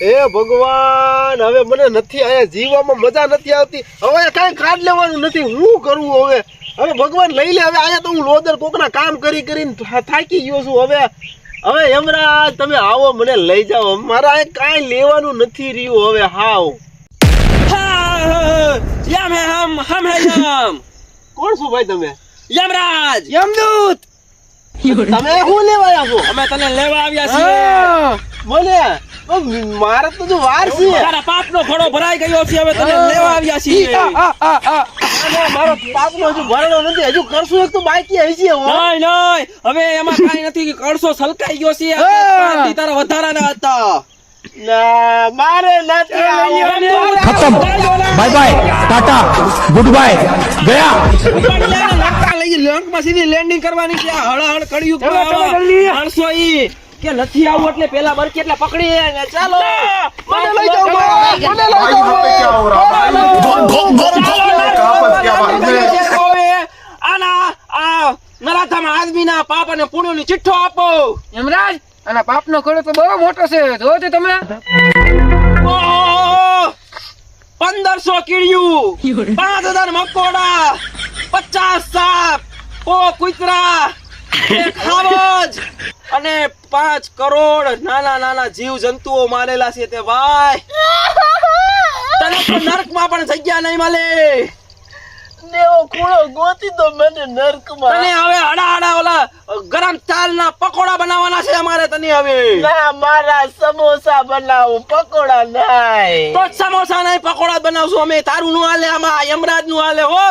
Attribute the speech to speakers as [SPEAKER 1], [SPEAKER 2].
[SPEAKER 1] હે ભગવાન, હવે મને નથી આયા જીવવામાં મજા નથી આવતી. હવે કાંઈ કાઢ લેવાનું નથી, હું કરવું હવે? હવે ભગવાન લઈ લે. હવે આયા તો હું લોદર કોકના કામ કરીને થાકી ગયો છું. હવે યમરાજ તમે આવો, મને લઈ જાઓ. મારા આ કાંઈ લેવાનું નથી રહ્યું હવે. હાવ
[SPEAKER 2] યમ હે હમ હે યમ.
[SPEAKER 1] કોણ છો ભાઈ તમે?
[SPEAKER 2] યમરાજ,
[SPEAKER 1] યમદૂત. તમે શું લેવા આવ્યા છો?
[SPEAKER 2] અમે તને લેવા આવ્યા છીએ.
[SPEAKER 1] બોલે મારે તો જો વાર છે.
[SPEAKER 2] તારા પાપનો ઘડો ભરાઈ ગયો છે, હવે તને લેવા આવ્યા છીએ.
[SPEAKER 1] મારો પાપનો હજુ ભરેલો નથી. હજુ કરશું એક તો બાકી હશે.
[SPEAKER 2] નહીં હવે એમાં કાઈ નથી. કળસો સલકાઈ ગયો છે. તારા વધારાના હતા.
[SPEAKER 1] ના મારે નથી
[SPEAKER 3] खत्म बाय बाय टाटा गुड बाय गया
[SPEAKER 2] લંકમાં સીધી લેન્ડિંગ કરવાની છે. હળહળ કળિયુગ માણસો ઈ કે નથી આવું એટલે પેલા બરકી એટલે પકડી ને ચાલો.
[SPEAKER 1] મને લઈ જાઓ, મને લઈ જાઓ.
[SPEAKER 2] આના આ નરાધમ આદમીના પાપ અને પુણ્યની ચિઠ્ઠો આપો.
[SPEAKER 4] યમરાજ, આના પાપનો ખડો તો બહુ મોટો છે. જો તે તમે
[SPEAKER 2] 1500 કીડિયું, 5000 મકોડા, 50 સાપ, 100 કૂતરા, 1 ખાવજ અને 5 કરોડ નાના જીવ જંતુઓ મારેલા છે તે ભાઈ. તને તો નરકમાં પણ જગ્યા નહીં મળે.
[SPEAKER 1] દેવો ખૂણો ગોતી દો મને નરકમાં.
[SPEAKER 2] તને હવે હડા ઓલા ગરમ ચાલના પકોડા બનાવવાના છે અમારે. તને હવે
[SPEAKER 1] ના, મારા સમોસા બનાવું, પકોડા નહીં.
[SPEAKER 2] તો સમોસા નહીં પકોડા બનાવશું અમે. તારું નું હાલે, આમાં યમરાજ નું હાલે. હો